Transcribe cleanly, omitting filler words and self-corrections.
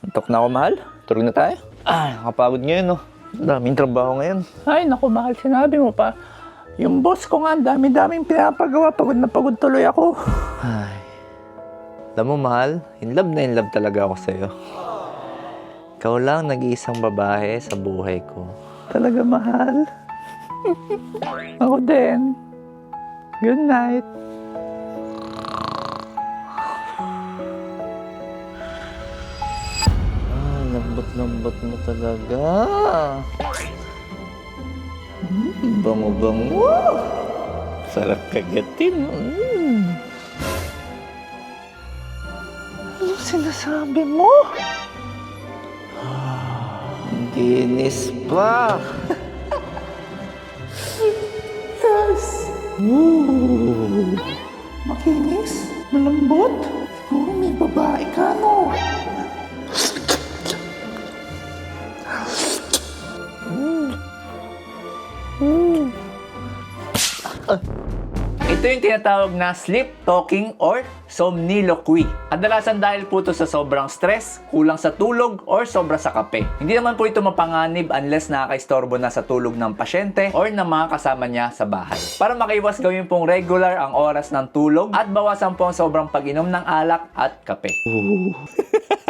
Antok na ako, mahal. Tulog na tayo. Nakapagod ngayon, no? Daming trabaho ngayon. Ay, naku, mahal, sinabi mo pa. Yung boss ko nga, dami-daming pinapagawa. Pagod na pagod tuloy ako. Ay. Alam mo, mahal, in love talaga ako sa'yo. Ikaw lang nag-iisang babae sa buhay ko. Talaga, mahal. Ako din. Good night. Lambot-lambot mo talaga. Bango-bango. Sarap kagatin. Ano sinasabi mo? Ginis pa. Yes. Makinis? Malambot? Siguro may babae ka, no? Ito yung tinatawag na sleep talking or somniloquy. Kadalasan dahil po ito sa sobrang stress, kulang sa tulog, or sobra sa kape. Hindi naman po ito mapanganib unless nakakaistorbo na sa tulog ng pasyente or ng mga kasama niya sa bahay. Para makaiwas gawin pong regular ang oras ng tulog at bawasan po ang sobrang pag-inom ng alak at kape.